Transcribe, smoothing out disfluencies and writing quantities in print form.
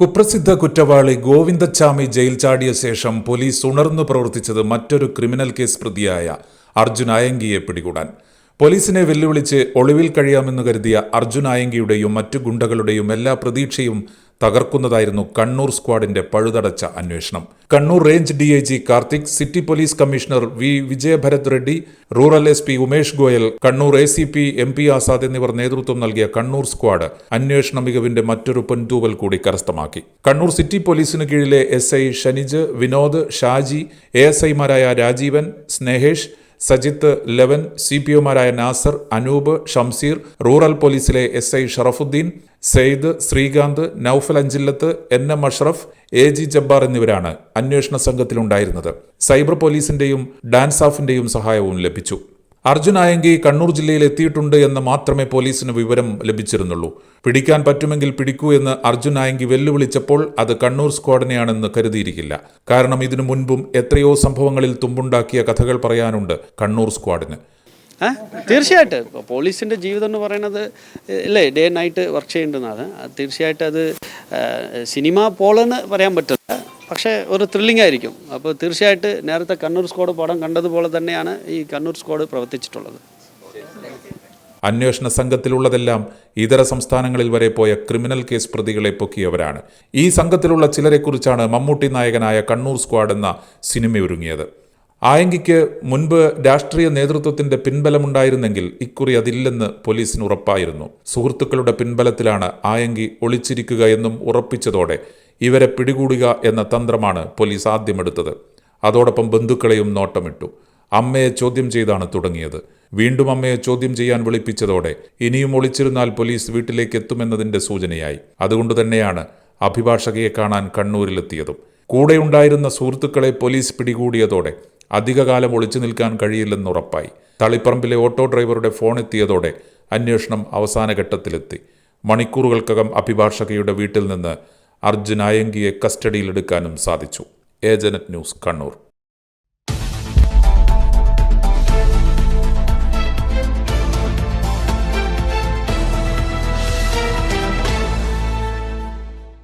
കുപ്രസിദ്ധ കുറ്റവാളി ഗോവിന്ദച്ചാമി ജയിൽ ചാടിയ ശേഷം പോലീസ് ഉണർന്നു പ്രവർത്തിച്ചത് മറ്റൊരു ക്രിമിനൽ കേസ് പ്രതിയായ അർജുൻ ആയങ്കിയെ പിടികൂടാൻ. പോലീസിനെ വെല്ലുവിളിച്ച് ഒളിവിൽ കഴിയാമെന്ന് കരുതിയ അർജുൻ ആയങ്കിയുടെയും മറ്റു ഗുണ്ടകളുടെയും എല്ലാ പ്രതീക്ഷയും തകർക്കുന്നതായിരുന്നു കണ്ണൂർ സ്ക്വാഡിന്റെ പഴുതടച്ച അന്വേഷണം. Kannur range DIG Karthik, city police commissioner V Vijayabharat Reddy, rural SP Umesh Goyal, Kannur ACP MP Azad എന്നിവർ നേതൃത്വം നൽകിയ കണ്ണൂർ സ്ക്വാഡ് അന്വേഷണ മികവിന്റെ മറ്റൊരു പൊൻതൂവൽ കൂടി കരസ്ഥമാക്കി. കണ്ണൂർ സിറ്റി പോലീസിന് കീഴിലെ SI ഷനിജ്, വിനോദ്, ഷാജി, ASIമാരായ രാജീവൻ, സ്നേഹേഷ്, സജിത്ത്, ലെവൻ, CPOമാരായ നാസർ, അനൂപ്, ഷംസീർ, റൂറൽ പോലീസിലെ SI Sharafuddin, Syed, Sreekanth, Noufal Anchillath, NM Ashraf, AG Jabbar എന്നിവരാണ് അന്വേഷണ സംഘത്തിലുണ്ടായിരുന്നത്. സൈബർ പോലീസിന്റെയും ഡാൻസാഫിന്റെയും സഹായവും ലഭിച്ചു. അർജുൻ ആയങ്കി കണ്ണൂർ ജില്ലയിൽ എത്തിയിട്ടുണ്ട് എന്ന് മാത്രമേ പോലീസിന് വിവരം ലഭിച്ചിരുന്നുള്ളൂ. പിടിക്കാൻ പറ്റുമെങ്കിൽ പിടിക്കൂ എന്ന് അർജുൻ ആയങ്കി വെല്ലുവിളിച്ചപ്പോൾ അത് കണ്ണൂർ സ്ക്വാഡിനെയാണെന്ന് കരുതിയിരിക്കില്ല. കാരണം ഇതിനു മുൻപും എത്രയോ സംഭവങ്ങളിൽ തുമ്പുണ്ടാക്കിയ കഥകൾ പറയാനുണ്ട് കണ്ണൂർ സ്ക്വാഡിന്. തീർച്ചയായിട്ടും പോലീസിൻ്റെ ജീവിതം എന്ന് പറയുന്നത് അല്ലേ, ഡേ നൈറ്റ് വർക്ക് ചെയ്യേണ്ടതാണ്. തീർച്ചയായിട്ടും അത് സിനിമ പോലെന്ന് പറയാൻ പറ്റില്ല, പക്ഷേ ഒരു ത്രില്ലിംഗ് ആയിരിക്കും. അപ്പോൾ തീർച്ചയായിട്ടും നേരത്തെ കണ്ണൂർ സ്ക്വാഡ് പടം കണ്ടതുപോലെ തന്നെയാണ് ഈ കണ്ണൂർ സ്ക്വാഡ് പ്രവർത്തിച്ചിട്ടുള്ളത്. അന്വേഷണ സംഘത്തിലുള്ളതെല്ലാം ഇതര സംസ്ഥാനങ്ങളിൽ വരെ പോയ ക്രിമിനൽ കേസ് പ്രതികളെ പൊക്കിയവരാണ്. ഈ സംഘത്തിലുള്ള ചിലരെക്കുറിച്ചാണ് മമ്മൂട്ടി നായകനായ കണ്ണൂർ സ്ക്വാഡ് എന്ന സിനിമയൊരുങ്ങിയത്. ആയങ്കിക്ക് മുൻപ് രാഷ്ട്രീയ നേതൃത്വത്തിന്റെ പിൻബലമുണ്ടായിരുന്നെങ്കിൽ ഇക്കുറി അതില്ലെന്ന് പോലീസിന് ഉറപ്പായിരുന്നു. സുഹൃത്തുക്കളുടെ പിൻബലത്തിലാണ് ആയങ്കി ഒളിച്ചിരിക്കുക എന്നും ഉറപ്പിച്ചതോടെ ഇവരെ പിടികൂടുക എന്ന തന്ത്രമാണ് പോലീസ് ആദ്യമെടുത്തത്. അതോടൊപ്പം ബന്ധുക്കളെയും നോട്ടമിട്ടു. അമ്മയെ ചോദ്യം ചെയ്താണ് തുടങ്ങിയത്. വീണ്ടും അമ്മയെ ചോദ്യം ചെയ്യാൻ വിളിപ്പിച്ചതോടെ ഇനിയും ഒളിച്ചിരുന്നാൽ പോലീസ് വീട്ടിലേക്ക് എത്തുമെന്നതിന്റെ സൂചനയായി. അതുകൊണ്ട് തന്നെയാണ് അഭിഭാഷകയെ കാണാൻ കണ്ണൂരിലെത്തിയതും. കൂടെയുണ്ടായിരുന്ന സുഹൃത്തുക്കളെ പോലീസ് പിടികൂടിയതോടെ അധികകാലം ഒളിച്ചു നിൽക്കാൻ കഴിയില്ലെന്നുറപ്പായി. തളിപ്പറമ്പിലെ ഓട്ടോ ഡ്രൈവറുടെ ഫോൺ എത്തിയതോടെ അന്വേഷണം അവസാന ഘട്ടത്തിലെത്തി. മണിക്കൂറുകൾക്കകം അഭിഭാഷകയുടെ വീട്ടിൽ നിന്ന് അർജുൻ ആയങ്കിയെ കസ്റ്റഡിയിലെടുക്കാനും സാധിച്ചു. ഏജനറ്റ് ന്യൂസ്, കണ്ണൂർ.